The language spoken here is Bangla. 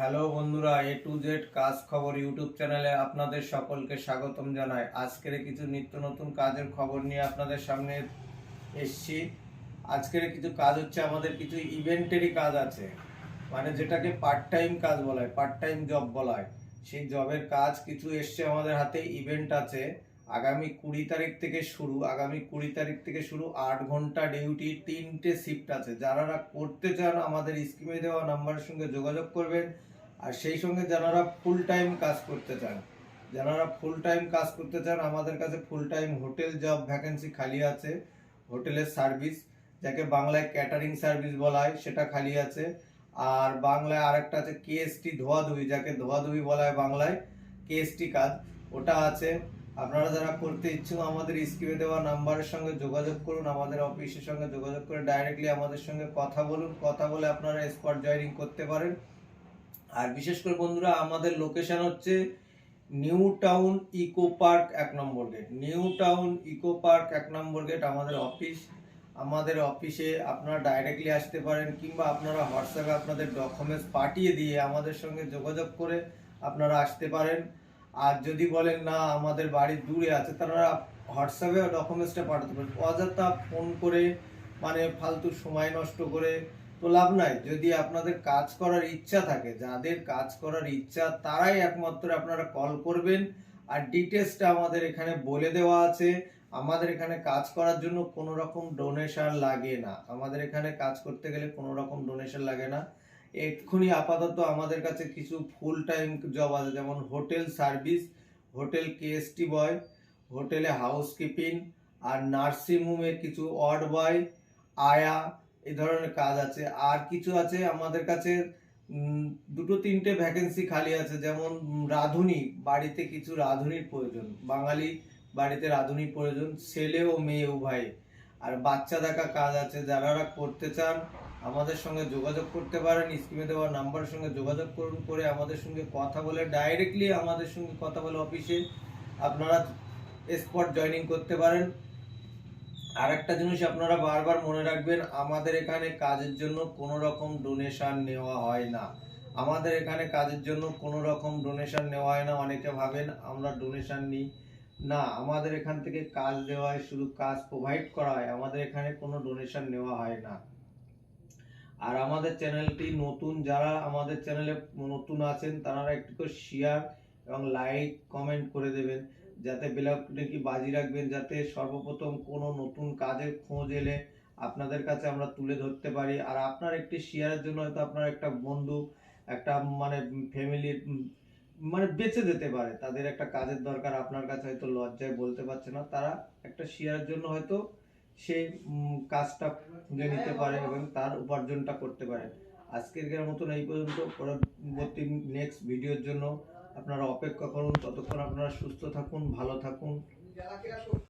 হ্যালো বন্ধুরা, এ টু জেড কাজ খবর ইউটিউব চ্যানেলে আপনাদের সকলকে স্বাগতম জানাই। আজকের কিছু নিত্য নতুন কাজের খবর নিয়ে আপনাদের সামনে এসছি। আজকের কিছু কাজ হচ্ছে, আমাদের কিছু ইভেন্টেরই কাজ আছে, মানে যেটাকে পার্ট টাইম কাজ বলা হয়, পার্ট টাইম জব বলা হয়। সেই জবের কাজ কিছু এসছে আমাদের হাতে। ইভেন্ট আছে আগামী 20 তারিখ থেকে শুরু। 8 ঘন্টা ডিউটি, 3টে শিফট আছে। যারা করতে চান আমাদের স্ক্রিনে দেওয়া নাম্বারের সঙ্গে যোগাযোগ করবেন। আর সেই সঙ্গে যারা ফুল টাইম কাজ করতে চান, আমাদের কাছে full time hotel job vacancy খালি আছে। হোটেলের সার্ভিস, যাকে বাংলায় ক্যাটারিং সার্ভিস বলা হয়, সেটা খালি আছে। আর বাংলায় আরেকটা আছে কেএসটি ধোয়াধুয়ি, যাকে ধোয়াধুয়ি বলা হয় বাংলায়, কেএসটি কাজ, ওটা আছে। আপনারা যারা করতে ইচ্ছুক আমাদের স্ক্রিনে দেওয়া নাম্বারের সঙ্গে যোগাযোগ করুন, আমাদের অফিসের সঙ্গে যোগাযোগ করে ডাইরেক্টলি আমাদের সঙ্গে কথা বলুন। কথা বলে আপনারা স্পট জয়েনিং করতে পারেন। আর বিশেষ করে বন্ধুরা, আমাদের লোকেশন হচ্ছে নিউ টাউন ইকো পার্ক 1 নম্বর gate. New Town eco park 1 নম্বর গেট আমাদের অফিস। আমাদের অফিসে আপনারা ডাইরেক্টলি আসতে পারেন, কিংবা আপনারা হোয়াটসঅ্যাপে আপনাদের ডকুমেন্টস পাঠিয়ে দিয়ে আমাদের সঙ্গে যোগাযোগ করে আপনারা আসতে পারেন। আর যদি বলেন না আমাদের বাড়ি দূরে আছে, তারা হোয়াটসঅ্যাপে ডকুমেন্টসটা পাঠাতে পারেন। অযথা ফোন করে মানে ফালতু সময় নষ্ট করে তো লাভ নাই। যদি আপনাদের কাজ করার ইচ্ছা থাকে, যাদের কাজ করার ইচ্ছা তারাই একমাত্র আপনারা কল করবেন। আর ডিটেলসটা আমাদের এখানে বলে দেওয়া আছে। আমাদের এখানে কাজ করার জন্য কোনো রকম ডোনেশন লাগে না। আমাদের এখানে কাজ করতে গেলে কোনো রকম ডোনেশন লাগে না। এক্ষুনি আপাতত আমাদের কাছে কিছু ফুল টাইম জব আছে, যেমন হোটেল সার্ভিস, হোটেল কেএসটি বয়, হোটেলে হাউসকিপিং, আর নার্সিং হোমে কিছু ওয়ার্ড বয়, আয়া, এই ধরনের কাজ আছে। আর কিছু আছে আমাদের কাছে 2-3টে ভ্যাকেন্সি খালি আছে, যেমন রাঁধুনি, বাড়িতে কিছু রাঁধুনির প্রয়োজন, বাঙালি বাড়িতে রাঁধুনির প্রয়োজন, ছেলে ও মেয়ে উভয়। আর বাচ্চা দেখা কাজ আছে। যারা করতে চান আমাদের সঙ্গে যোগাযোগ করতে পারেন, স্ক্রিনে দেওয়া নাম্বারের সঙ্গে যোগাযোগ করুন, করে আমাদের সঙ্গে কথা বলে ডাইরেক্টলি আমাদের সঙ্গে কথা বলে অফিসে আপনারা স্পট জয়েনিং করতে পারেন। আর একটা জিনিস আপনারা বারবার মনে রাখবেন, আমাদের এখানে কাজের জন্য কোনো রকম ডোনেশন নেওয়া হয় না। আমাদের এখানে কাজের জন্য কোনো রকম ডোনেশন নেওয়া হয় না। অনেকে ভাবেন আমরা ডোনেশন নিই, না, আমাদের এখান থেকে কাজ দেওয়া হয়, শুধু কাজ প্রোভাইড করা হয়। আমাদের এখানে কোনো ডোনেশন নেওয়া হয় না। আর আমাদের চ্যানেলটি নতুন, যারা আমাদের চ্যানেলে নতুন আছেন তারা একটু করে শেয়ার এবং লাইক কমেন্ট করে দেবেন, যাতে বেল আইকনটি বাজি রাখবেন, যাতে সর্বপ্রথম কোনো নতুন কাজের খোঁজ এলে আপনাদের কাছে আমরা তুলে ধরতে পারি। আর আপনার একটি শেয়ারের জন্য হয়তো আপনার একটা বন্ধু, একটা মানে ফ্যামিলির মানে বেঁচে যেতে পারে, তাদের একটা কাজের দরকার, আপনার কাছে হয়তো লজ্জায় বলতে পারছে না, তারা একটা শেয়ারের জন্য হয়তো সেই কাজটা খুঁজে নিতে পারে এবং তার উপার্জনটা করতে পারে। আজকের মতন এই পর্যন্ত। পরবর্তী নেক্সট ভিডিওর জন্য আপনারা অপেক্ষা করুন। ততক্ষণ আপনারা সুস্থ থাকুন, ভালো থাকুন।